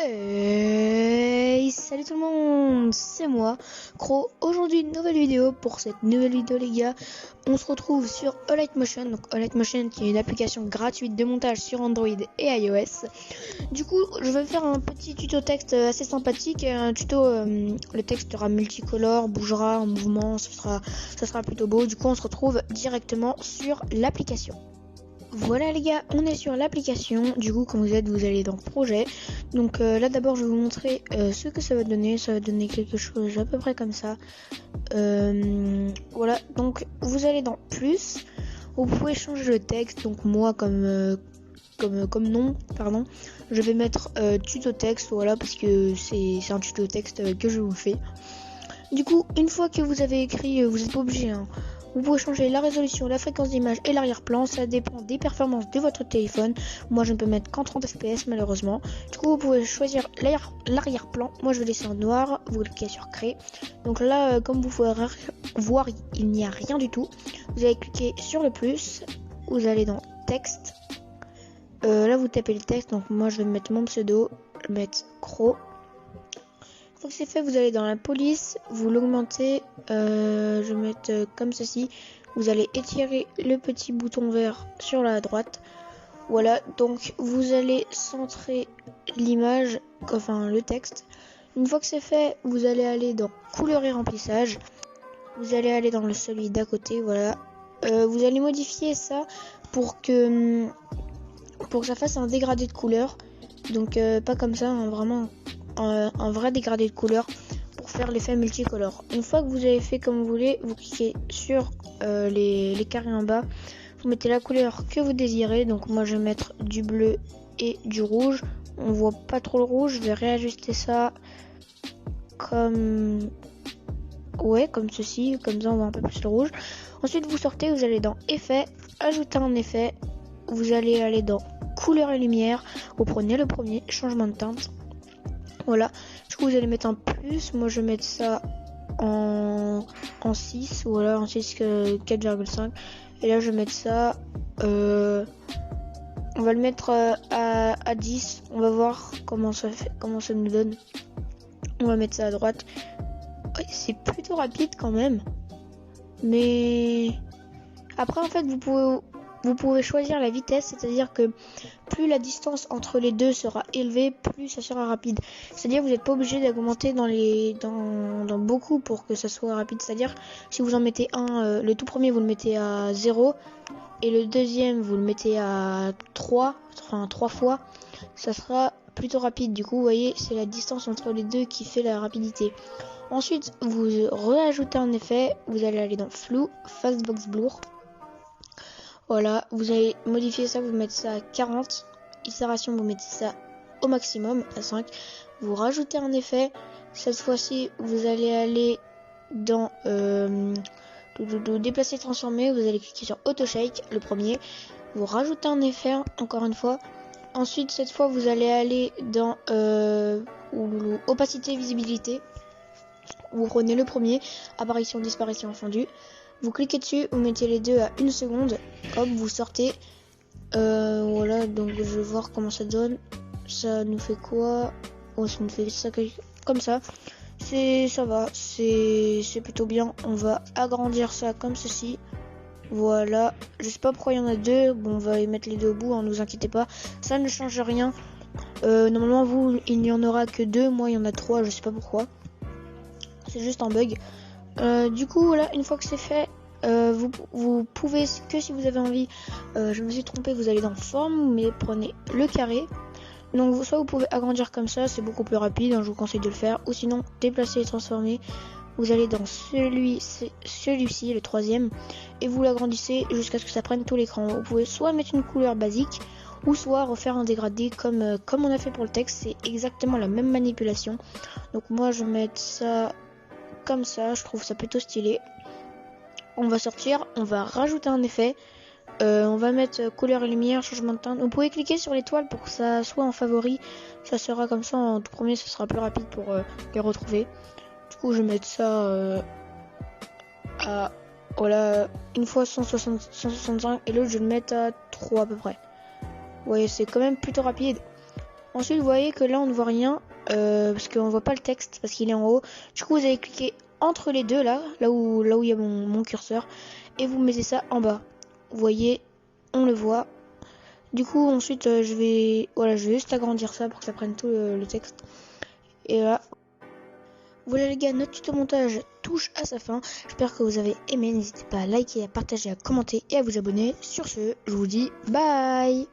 Hey, salut tout le monde, c'est moi, Cro. Aujourd'hui, une nouvelle vidéo. Pour cette nouvelle vidéo, les gars, on se retrouve sur Alightmotion. Donc, Alightmotion qui est une application gratuite de montage sur Android et iOS. Du coup, je vais faire un petit tuto texte assez sympathique. Un tuto, le texte sera multicolore, bougera en mouvement, ça sera plutôt beau. Du coup, on se retrouve directement sur l'application. Voilà les gars, on est sur l'application. Du coup, quand vous êtes, vous allez dans projet. Donc là d'abord je vais vous montrer ce que ça va donner. Ça va donner quelque chose à peu près comme ça. Voilà, donc vous allez dans plus. Vous pouvez changer le texte. Donc moi comme nom, pardon, je vais mettre tuto texte, voilà, parce que c'est un tuto texte que je vous fais. Du coup, une fois que vous avez écrit, vous n'êtes pas obligé, hein. Vous pouvez changer la résolution, la fréquence d'image et l'arrière-plan. Ça dépend des performances de votre téléphone. Moi, je ne peux mettre qu'en 30 fps malheureusement. Du coup, vous pouvez choisir l'arrière-plan. Moi, je vais laisser en noir. Vous cliquez sur créer. Donc là, comme vous pouvez voir, il n'y a rien du tout. Vous allez cliquer sur le plus. Vous allez dans texte. Là, vous tapez le texte. Donc moi, je vais mettre mon pseudo. Je vais mettre Cro. Une fois que c'est fait, vous allez dans la police, vous l'augmentez, je vais mettre comme ceci. Vous allez étirer le petit bouton vert sur la droite. Voilà, donc vous allez centrer l'image, enfin le texte. Une fois que c'est fait, vous allez aller dans couleur et remplissage. Vous allez aller dans celui d'à côté, voilà. Vous allez modifier ça pour que ça fasse un dégradé de couleur. Donc pas comme ça, hein, vraiment un vrai dégradé de couleur pour faire l'effet multicolore. Une fois que vous avez fait comme vous voulez, vous cliquez sur les carrés en bas, vous mettez la couleur que vous désirez. Donc moi je vais mettre du bleu et du rouge. On voit pas trop le rouge, je vais réajuster ça comme ceci, comme ça on voit un peu plus le rouge. Ensuite vous sortez, vous allez dans effet, ajouter un effet, vous allez aller dans couleur et lumière, vous prenez le premier, changement de teinte. Voilà, du coup vous allez mettre un plus, moi je vais mettre ça en 6, voilà, en 6 4,5. Et là je vais mettre ça, on va le mettre à 10, on va voir comment ça nous donne. On va mettre ça à droite. Ouais, c'est plutôt rapide quand même. Mais après en fait vous pouvez choisir la vitesse, c'est-à-dire que plus la distance entre les deux sera élevée, plus ça sera rapide. C'est-à-dire que vous n'êtes pas obligé d'augmenter dans beaucoup pour que ça soit rapide. C'est-à-dire si vous en mettez un, le tout premier vous le mettez à 0 et le deuxième vous le mettez à 3 fois, ça sera plutôt rapide. Du coup vous voyez, c'est la distance entre les deux qui fait la rapidité. Ensuite vous rajoutez un effet, vous allez aller dans flou, fastbox blur. Voilà, vous allez modifier ça, vous mettez ça à 40. Itération, vous mettez ça au maximum, à 5. Vous rajoutez un effet. Cette fois-ci, vous allez aller dans déplacer, transformer. Vous allez cliquer sur Auto Shake, le premier. Vous rajoutez un effet, encore une fois. Ensuite, cette fois, vous allez aller dans opacité, visibilité. Vous prenez le premier, apparition, disparition, fondu. Vous cliquez dessus, vous mettez les deux à 1 seconde, hop, vous sortez. Voilà, donc je vais voir comment ça donne. Ça nous fait quoi? Oh, ça nous fait ça comme ça. Ça va, c'est plutôt bien. On va agrandir ça comme ceci. Voilà, je sais pas pourquoi il y en a deux. Bon, on va y mettre les deux au bout, hein, ne vous inquiétez pas. Ça ne change rien. Normalement, il n'y en aura que deux. Moi, il y en a trois, je sais pas pourquoi. C'est juste un bug. Du coup voilà, une fois que c'est fait, vous pouvez, que si vous avez envie, je me suis trompé, vous allez dans forme, mais prenez le carré. Donc soit vous pouvez agrandir comme ça, c'est beaucoup plus rapide, hein, je vous conseille de le faire, ou sinon déplacer et transformer. Vous allez dans celui-ci, le troisième, et vous l'agrandissez jusqu'à ce que ça prenne tout l'écran. Vous pouvez soit mettre une couleur basique, ou soit refaire un dégradé comme on a fait pour le texte. C'est exactement la même manipulation. Donc moi je vais mettre ça comme ça, je trouve ça plutôt stylé. On va sortir, on va rajouter un effet, on va mettre couleur et lumière, changement de teinte. Vous pouvez cliquer sur l'étoile pour que ça soit en favori, ça sera comme ça en tout premier, ce sera plus rapide pour les retrouver. Du coup je vais mettre ça à, voilà, une fois 165 et l'autre je vais le mettre à 3 à peu près. Vous voyez, c'est quand même plutôt rapide. Ensuite, vous voyez que là, on ne voit rien parce qu'on ne voit pas le texte parce qu'il est en haut. Du coup, vous allez cliquer entre les deux là où il y a mon curseur et vous mettez ça en bas. Vous voyez, on le voit. Du coup, ensuite, je vais juste agrandir ça pour que ça prenne tout le texte. Et là, voilà les gars, notre tuto montage touche à sa fin. J'espère que vous avez aimé. N'hésitez pas à liker, à partager, à commenter et à vous abonner. Sur ce, je vous dis bye.